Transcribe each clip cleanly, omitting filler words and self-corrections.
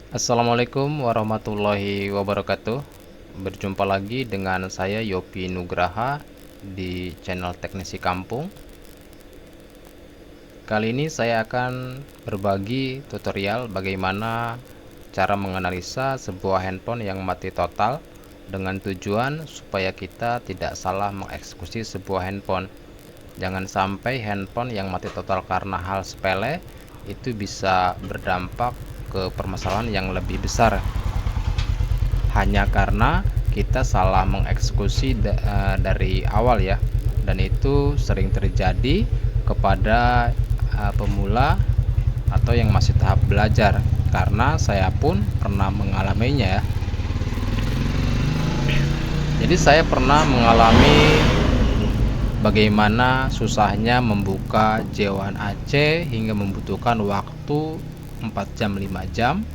Assalamualaikum warahmatullahi wabarakatuh. Berjumpa lagi dengan saya Yopi Nugraha di channel Teknisi Kampung. Kali ini saya akan berbagi tutorial bagaimana cara menganalisa sebuah handphone yang mati total dengan tujuan supaya kita tidak salah mengeksekusi sebuah handphone. Jangan sampai handphone yang mati total karena hal sepele itu bisa berdampak ke permasalahan yang lebih besar hanya karena kita salah mengeksekusi dari awal ya, dan itu sering terjadi kepada pemula atau yang masih tahap belajar, karena saya pun pernah mengalaminya ya. Jadi saya pernah mengalami bagaimana susahnya membuka J1AC hingga membutuhkan waktu 4 jam 5 jam.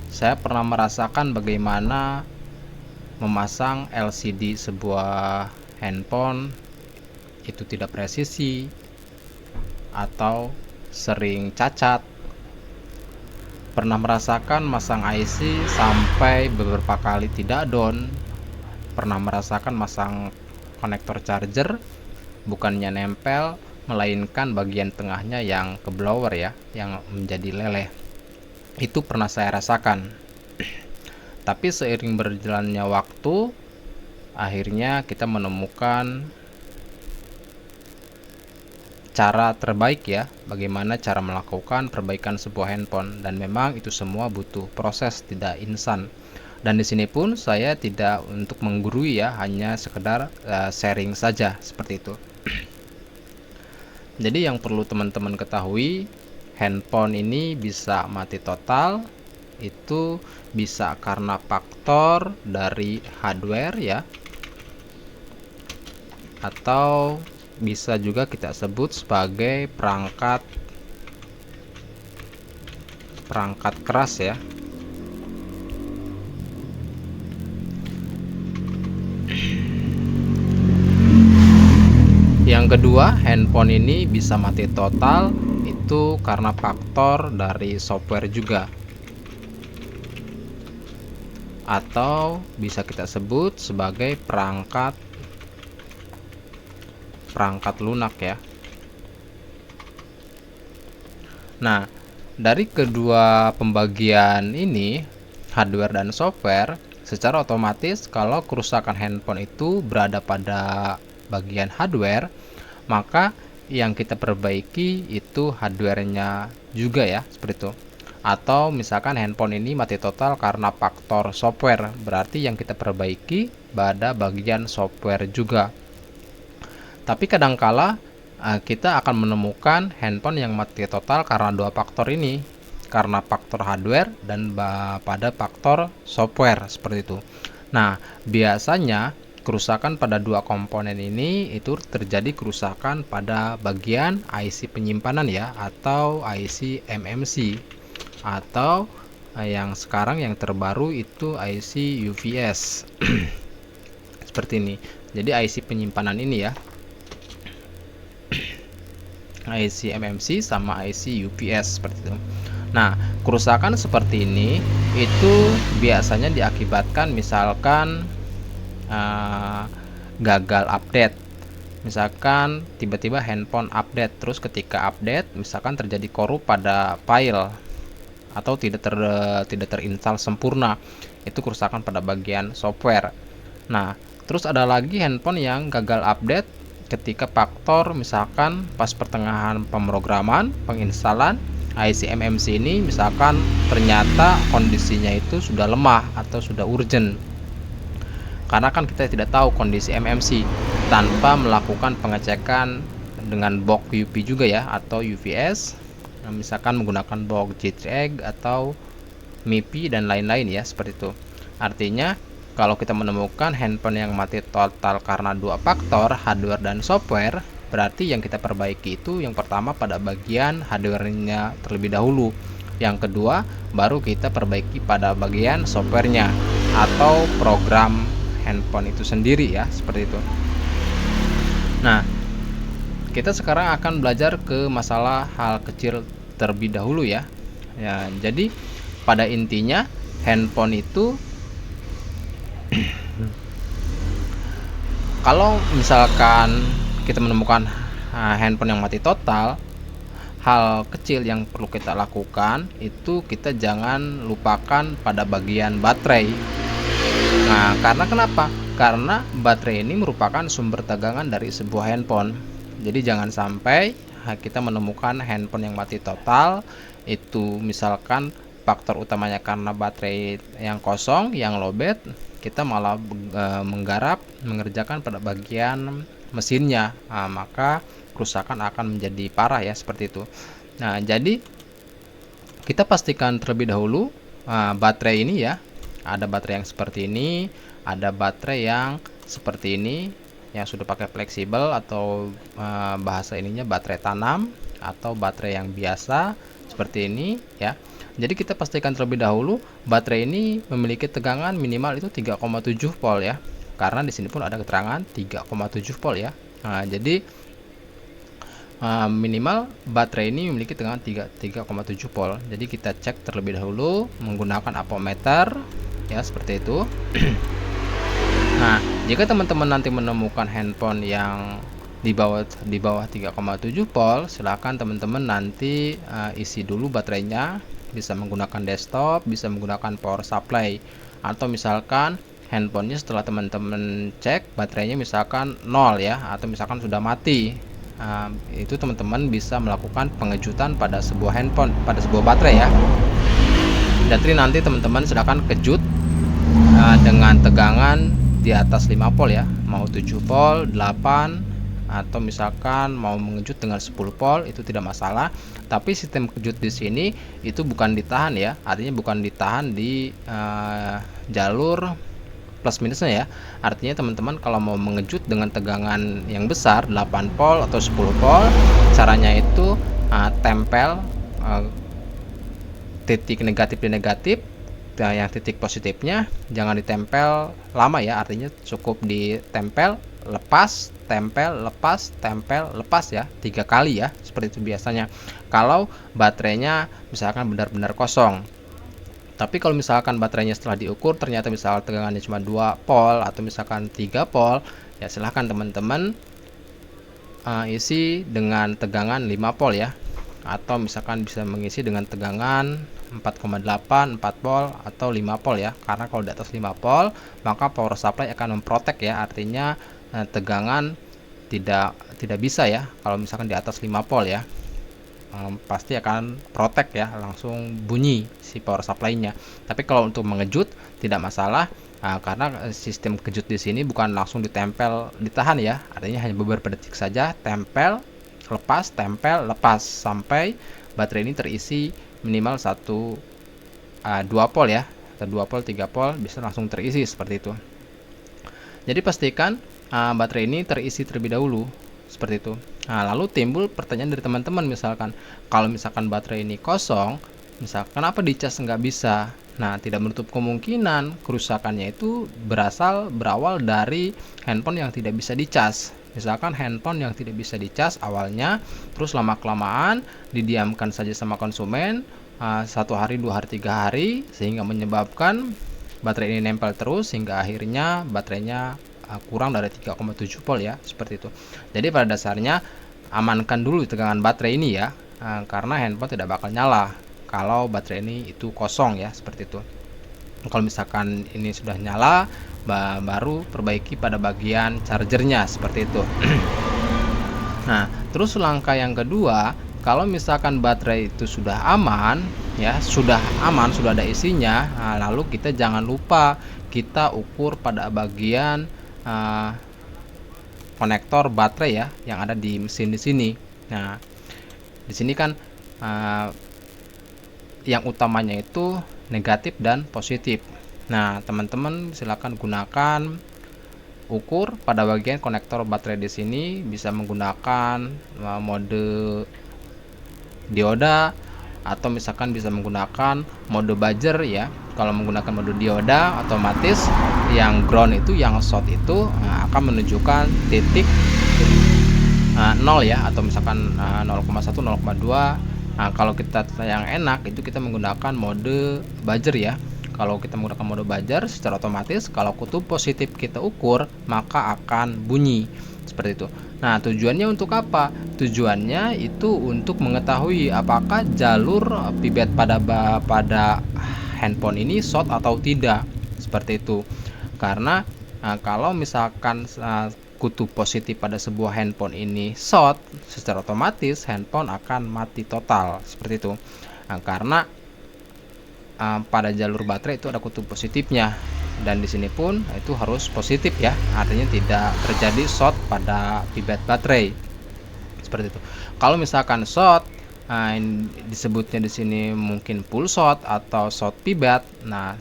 Saya pernah merasakan bagaimana memasang LCD sebuah handphone itu tidak presisi atau sering cacat. Pernah merasakan masang IC sampai beberapa kali tidak down. Pernah merasakan masang konektor charger bukannya nempel, melainkan bagian tengahnya yang ke blower ya, yang menjadi leleh. Itu pernah saya rasakan. Tapi seiring berjalannya waktu, akhirnya kita menemukan cara terbaik ya, bagaimana cara melakukan perbaikan sebuah handphone, dan memang itu semua butuh proses, tidak instan. Dan di sini pun saya tidak untuk menggurui ya, hanya sekedar sharing saja seperti itu. Jadi yang perlu teman-teman ketahui, handphone ini bisa mati total itu bisa karena faktor dari hardware ya, atau bisa juga kita sebut sebagai perangkat keras ya. Yang kedua, handphone ini bisa mati total itu karena faktor dari software juga, atau bisa kita sebut sebagai perangkat lunak ya. Nah, dari kedua pembagian ini, hardware dan software, secara otomatis kalau kerusakan handphone itu berada pada bagian hardware, maka yang kita perbaiki itu hardware-nya juga ya, seperti itu. Atau misalkan handphone ini mati total karena faktor software, berarti yang kita perbaiki pada bagian software juga. Tapi kadangkala kita akan menemukan handphone yang mati total karena dua faktor ini, karena faktor hardware dan pada faktor software seperti itu. Nah, biasanya kerusakan pada dua komponen ini itu terjadi kerusakan pada bagian IC penyimpanan ya, atau IC MMC, atau yang sekarang yang terbaru itu IC UPS. Seperti ini. Jadi IC penyimpanan ini ya, IC MMC sama IC UPS seperti itu. Nah, kerusakan seperti ini itu biasanya diakibatkan misalkan gagal update. Misalkan tiba-tiba handphone update, terus ketika update misalkan terjadi korup pada file atau tidak terinstall sempurna. Itu kerusakan pada bagian software. Nah, terus ada lagi handphone yang gagal update ketika faktor misalkan pas pertengahan pemrograman, penginstalan IC MMC ini misalkan ternyata kondisinya itu sudah lemah atau sudah urgent. Karena kan kita tidak tahu kondisi MMC tanpa melakukan pengecekan dengan box UP juga ya, atau UPS. Nah, misalkan menggunakan box JTAG atau MIPI dan lain-lain ya, seperti itu. Artinya kalau kita menemukan handphone yang mati total karena dua faktor, hardware dan software, berarti yang kita perbaiki itu yang pertama pada bagian hardware-nya terlebih dahulu. Yang kedua, baru kita perbaiki pada bagian software-nya atau program handphone itu sendiri ya, seperti itu. Nah, kita sekarang akan belajar ke masalah hal kecil terlebih dahulu ya. Ya, jadi pada intinya handphone itu kalau misalkan kita menemukan handphone yang mati total, hal kecil yang perlu kita lakukan itu kita jangan lupakan pada bagian baterai. Nah, karena kenapa? Karena baterai ini merupakan sumber tegangan dari sebuah handphone. Jadi jangan sampai kita menemukan handphone yang mati total, itu misalkan faktor utamanya karena baterai yang kosong, yang lowbat, kita malah menggarap mengerjakan pada bagian mesinnya. Nah, maka kerusakan akan menjadi parah ya, seperti itu. Nah, jadi kita pastikan terlebih dahulu baterai ini ya. Ada baterai yang seperti ini, ada baterai yang seperti ini yang sudah pakai fleksibel atau bahasa ininya baterai tanam, atau baterai yang biasa seperti ini ya. Jadi kita pastikan terlebih dahulu baterai ini memiliki tegangan minimal itu 3,7 volt ya. Karena di sini pun ada keterangan 3,7 volt ya. Nah, jadi minimal baterai ini memiliki tegangan 3,7 volt. Jadi kita cek terlebih dahulu menggunakan ampermeter ya, seperti itu. Nah, jika teman-teman nanti menemukan handphone yang di bawah 3,7 volt, silahkan teman-teman nanti isi dulu baterainya, bisa menggunakan desktop, bisa menggunakan power supply, atau misalkan handphonenya setelah teman-teman cek baterainya misalkan 0 ya, atau misalkan sudah mati, itu teman-teman bisa melakukan pengejutan pada sebuah handphone, pada sebuah baterai ya. Jadi nanti teman-teman silahkan kejut dengan tegangan di atas 5 volt ya, mau 7 volt, 8, atau misalkan mau mengejut dengan 10 volt, itu tidak masalah. Tapi sistem kejut di sini itu bukan ditahan ya, artinya bukan ditahan di jalur plus minusnya ya. Artinya teman-teman kalau mau mengejut dengan tegangan yang besar 8 volt atau 10 volt, caranya itu tempel titik negatif di negatif. Nah, yang titik positifnya jangan ditempel lama ya, artinya cukup ditempel, lepas, tempel, lepas, tempel, lepas ya, 3 kali ya, seperti itu biasanya kalau baterainya misalkan benar-benar kosong. Tapi kalau misalkan baterainya setelah diukur ternyata misal tegangannya cuma 2 volt atau misalkan 3 volt, ya silahkan teman-teman isi dengan tegangan 5 volt ya, atau misalkan bisa mengisi dengan tegangan 4,8, 4 volt atau 5 volt ya. Karena kalau di atas 5 volt maka power supply akan memprotek ya, artinya tegangan tidak bisa ya. Kalau misalkan di atas 5 volt ya, pasti akan protek ya, langsung bunyi si power supply-nya. Tapi kalau untuk mengejut tidak masalah, karena sistem kejut di sini bukan langsung ditempel, ditahan ya, artinya hanya beberapa detik saja, tempel, lepas, tempel, lepas, sampai baterai ini terisi minimal 2 volt ya, atau 2 volt, 3 volt bisa langsung terisi seperti itu. Jadi pastikan baterai ini terisi terlebih dahulu seperti itu. Nah, lalu timbul pertanyaan dari teman-teman, misalkan kalau misalkan baterai ini kosong, misalkan kenapa dicas nggak bisa? Nah, tidak menutup kemungkinan kerusakannya itu berawal dari handphone yang tidak bisa dicas. Misalkan handphone yang tidak bisa dicas awalnya, terus lama-kelamaan didiamkan saja sama konsumen 1 hari, 2 hari, 3 hari, sehingga menyebabkan baterai ini nempel terus hingga akhirnya baterainya kurang dari 3,7 volt ya, seperti itu. Jadi pada dasarnya amankan dulu tegangan baterai ini ya, karena handphone tidak bakal nyala kalau baterai ini itu kosong ya, seperti itu. Kalau misalkan ini sudah nyala, baru perbaiki pada bagian chargernya seperti itu. Nah, terus langkah yang kedua, kalau misalkan baterai itu sudah aman ya, sudah aman, sudah ada isinya, lalu kita jangan lupa kita ukur pada bagian konektor baterai ya yang ada di mesin di sini. Nah, di sini kan yang utamanya itu negatif dan positif. Nah, teman-teman silakan gunakan ukur pada bagian konektor baterai di sini, bisa menggunakan mode dioda atau misalkan bisa menggunakan mode buzzer ya. Kalau menggunakan mode dioda otomatis yang ground itu, yang short itu akan menunjukkan titik 0 ya, atau misalkan 0,1, 0,2 Nah, kalau kita yang enak itu kita menggunakan mode buzzer ya. Kalau kita menggunakan mode buzzer, secara otomatis kalau kutub positif kita ukur, maka akan bunyi seperti itu. Nah, tujuannya untuk apa? Tujuannya itu untuk mengetahui apakah jalur pibet pada handphone ini short atau tidak, seperti itu. Karena kalau misalkan kutub positif pada sebuah handphone ini short, secara otomatis handphone akan mati total, seperti itu. Karena pada jalur baterai itu ada kutub positifnya, dan di sini pun itu harus positif ya, artinya tidak terjadi short pada pibet baterai, seperti itu. Kalau misalkan short, disebutnya di sini mungkin full short atau short pibet. Nah,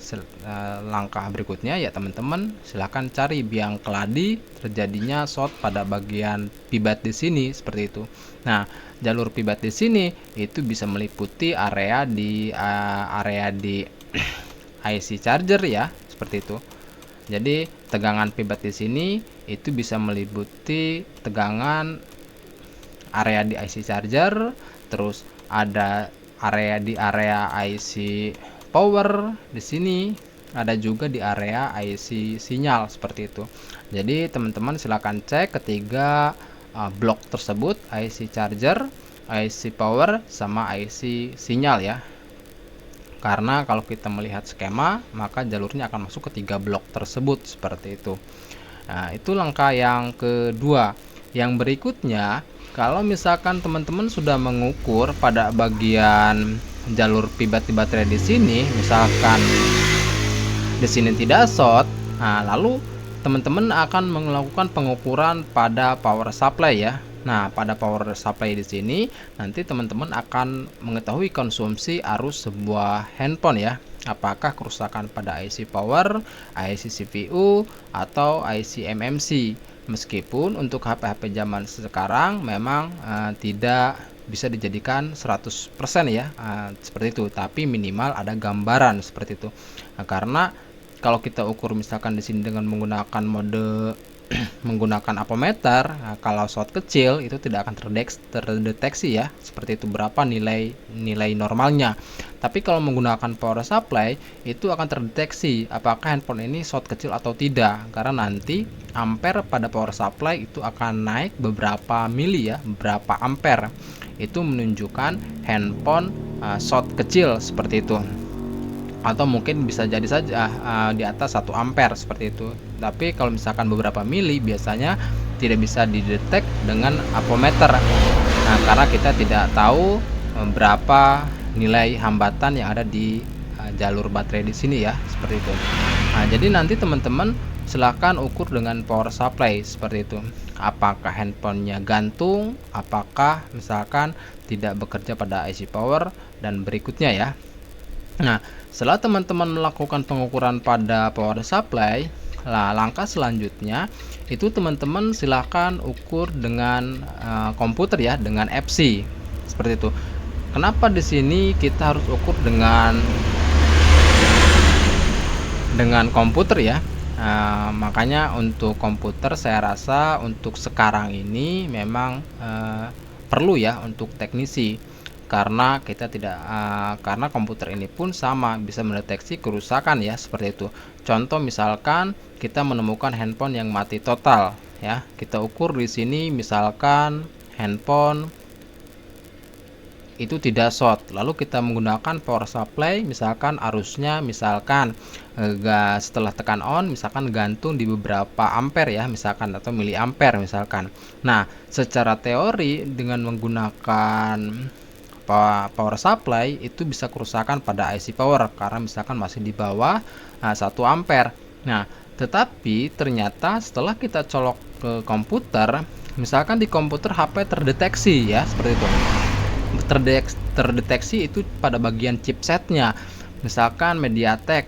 langkah berikutnya ya teman-teman silahkan cari biang keladi terjadinya short pada bagian pibet di sini, seperti itu. Nah, jalur pibet di sini itu bisa meliputi area di IC charger ya, seperti itu. Jadi tegangan pibet di sini itu bisa meliputi tegangan area di IC charger, terus ada area di area IC power di sini, ada juga di area IC sinyal, seperti itu. Jadi teman-teman silakan cek ketiga blok tersebut, IC charger, IC power, sama IC sinyal ya. Karena kalau kita melihat skema, maka jalurnya akan masuk ke 3 blok tersebut, seperti itu. Nah, itu langkah yang kedua. Yang berikutnya, kalau misalkan teman-teman sudah mengukur pada bagian jalur pibet di baterai di sini, misalkan di sini tidak short, nah lalu teman-teman akan melakukan pengukuran pada power supply ya. Nah, pada power supply di sini nanti teman-teman akan mengetahui konsumsi arus sebuah handphone ya. Apakah kerusakan pada IC power, IC CPU, atau IC MMC. Meskipun untuk HP-HP zaman sekarang memang tidak bisa dijadikan 100% ya, seperti itu, tapi minimal ada gambaran seperti itu. Nah, karena kalau kita ukur misalkan di sini dengan menggunakan mode menggunakan ampermeter, nah, kalau short kecil itu tidak akan terdeteksi ya, seperti itu berapa nilai normalnya. Tapi kalau menggunakan power supply itu akan terdeteksi apakah handphone ini short kecil atau tidak, karena nanti ampere pada power supply itu akan naik beberapa mili ya, beberapa ampere. Itu menunjukkan handphone short kecil, seperti itu. Atau mungkin bisa jadi saja di atas 1 ampere, seperti itu. Tapi kalau misalkan beberapa mili biasanya tidak bisa didetek dengan ampermeter. Nah, karena kita tidak tahu berapa nilai hambatan yang ada di jalur baterai di sini ya, seperti itu. Nah, jadi nanti teman-teman silahkan ukur dengan power supply, seperti itu. Apakah handphonenya gantung, apakah misalkan tidak bekerja pada IC power, dan berikutnya ya. Nah, setelah teman-teman melakukan pengukuran pada power supply, langkah selanjutnya itu teman-teman silahkan ukur dengan komputer ya, dengan FC, seperti itu. Kenapa di sini kita harus ukur dengan komputer ya? Makanya untuk komputer saya rasa untuk sekarang ini memang perlu ya untuk teknisi. Karena kita tidak karena komputer ini pun sama bisa mendeteksi kerusakan ya, seperti itu. Contoh misalkan kita menemukan handphone yang mati total ya, kita ukur di sini misalkan handphone itu tidak short, lalu kita menggunakan power supply, misalkan arusnya misalkan setelah tekan on misalkan gantung di beberapa ampere ya, misalkan, atau miliampere misalkan. Nah, secara teori dengan menggunakan power supply itu bisa kerusakan pada IC power karena misalkan masih di bawah 1 ampere. Nah, tetapi ternyata setelah kita colok ke komputer, misalkan di komputer HP terdeteksi ya, seperti itu. Terdeteksi itu pada bagian chipsetnya, misalkan MediaTek,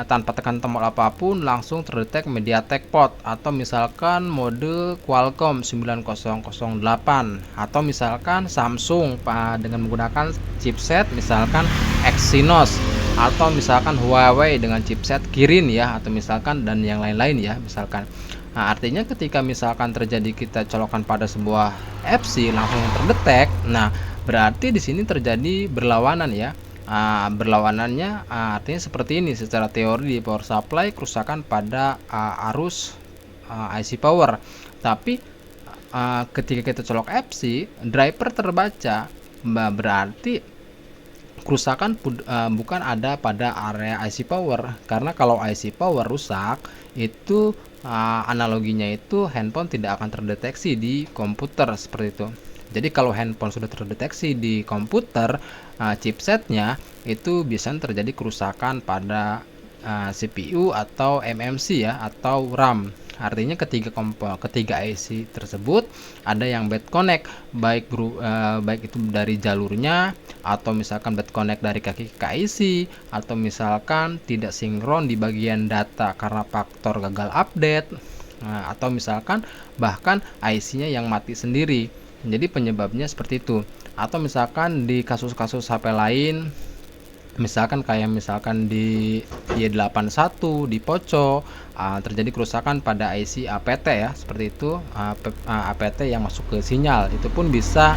tanpa tekan tombol apapun langsung terdetek MediaTek port, atau misalkan mode Qualcomm 9008, atau misalkan Samsung dengan menggunakan chipset misalkan Exynos, atau misalkan Huawei dengan chipset Kirin ya, atau misalkan dan yang lain-lain ya, misalkan. Nah, artinya ketika misalkan terjadi kita colokan pada sebuah FC langsung terdetek. Nah, Berarti di sini terjadi berlawanan ya. Berlawanannya artinya seperti ini secara teori. Di power supply kerusakan pada arus IC power, tapi ketika kita colok FC driver terbaca, berarti kerusakan bukan ada pada area IC power, karena kalau IC power rusak itu analoginya itu handphone tidak akan terdeteksi di komputer seperti itu. Jadi kalau handphone sudah terdeteksi di komputer, chipsetnya itu biasanya terjadi kerusakan pada CPU atau MMC ya, atau RAM. Artinya ketiga IC tersebut ada yang bad connect, baik itu dari jalurnya, atau misalkan bad connect dari kaki ke IC, atau misalkan tidak sinkron di bagian data karena faktor gagal update, atau misalkan bahkan IC-nya yang mati sendiri. Jadi penyebabnya seperti itu. Atau misalkan di kasus-kasus HP lain, misalkan di Y81 di Poco, terjadi kerusakan pada IC APT ya, seperti itu. APT yang masuk ke sinyal itu pun bisa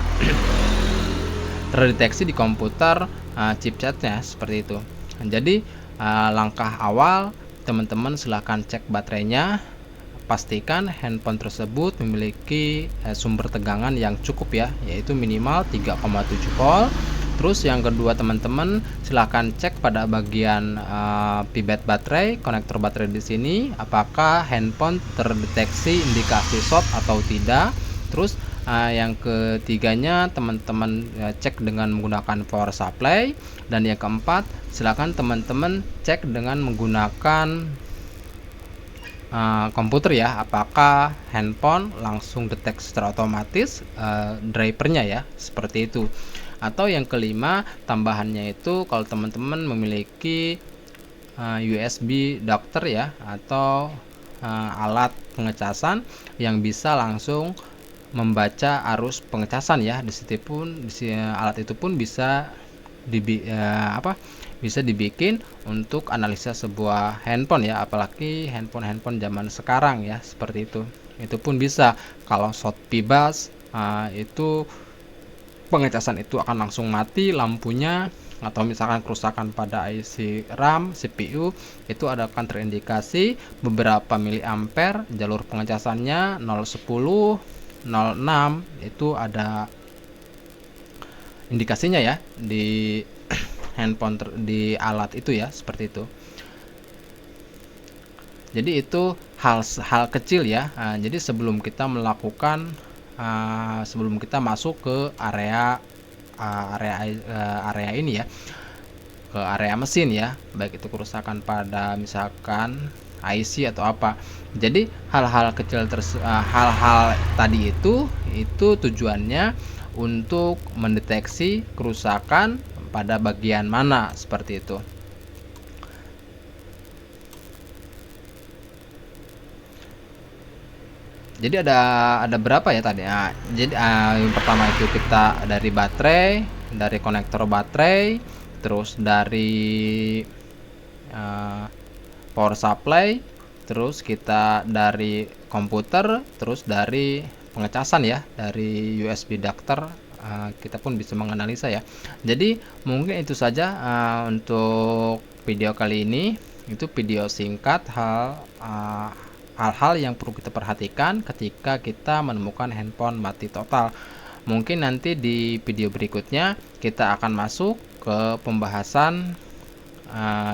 terdeteksi di komputer chipsetnya seperti itu. Jadi langkah awal teman-teman silahkan cek baterainya, pastikan handphone tersebut memiliki sumber tegangan yang cukup ya, yaitu minimal 3,7 volt. Terus yang kedua teman-teman silahkan cek pada bagian pibet baterai, konektor baterai di sini, apakah handphone terdeteksi indikasi short atau tidak. Terus yang ketiganya teman-teman cek dengan menggunakan power supply, dan yang keempat silahkan teman-teman cek dengan menggunakan komputer ya, apakah handphone langsung deteksi secara otomatis drivernya ya, seperti itu. Atau yang kelima tambahannya itu kalau teman-teman memiliki USB adapter ya, atau alat pengecasan yang bisa langsung membaca arus pengecasan ya. Alat itu pun bisa bisa dibikin untuk analisa sebuah handphone ya, apalagi handphone zaman sekarang ya, seperti itu. Itu pun bisa kalau short pibas, itu pengecasan itu akan langsung mati lampunya. Atau misalkan kerusakan pada IC RAM, CPU, itu akan terindikasi beberapa miliampere, jalur pengecasannya 010, 06, itu ada indikasinya ya di handphone di alat itu ya, seperti itu. Jadi itu hal kecil ya. Jadi sebelum kita masuk ke area ini ya, ke area mesin ya, baik itu kerusakan pada misalkan IC atau apa. Jadi hal-hal kecil hal-hal tadi itu tujuannya untuk mendeteksi kerusakan pada bagian mana, seperti itu. Jadi ada berapa ya tadi? Jadi yang pertama itu kita dari baterai, dari konektor baterai, terus dari power supply, terus kita dari komputer, terus dari pengecasan ya, dari USB adapter. Kita pun bisa menganalisa ya. Jadi mungkin itu saja untuk video kali ini. Itu video singkat hal-hal yang perlu kita perhatikan ketika kita menemukan handphone mati total. Mungkin nanti di video berikutnya kita akan masuk ke pembahasan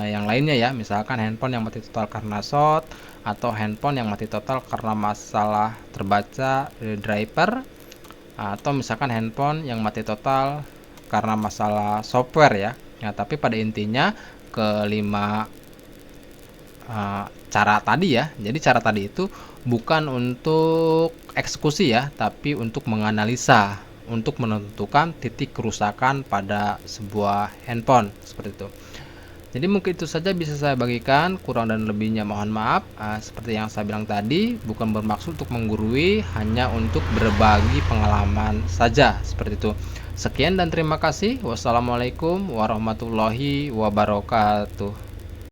yang lainnya ya, misalkan handphone yang mati total karena short, atau handphone yang mati total karena masalah terbaca driver, atau misalkan handphone yang mati total karena masalah software ya. Tapi pada intinya kelima cara tadi ya. Jadi cara tadi itu bukan untuk eksekusi ya, tapi untuk menganalisa, untuk menentukan titik kerusakan pada sebuah handphone, seperti itu. Jadi mungkin itu saja bisa saya bagikan, kurang dan lebihnya mohon maaf. Seperti yang saya bilang tadi, bukan bermaksud untuk menggurui, hanya untuk berbagi pengalaman saja, seperti itu. Sekian dan terima kasih. Wassalamualaikum warahmatullahi wabarakatuh.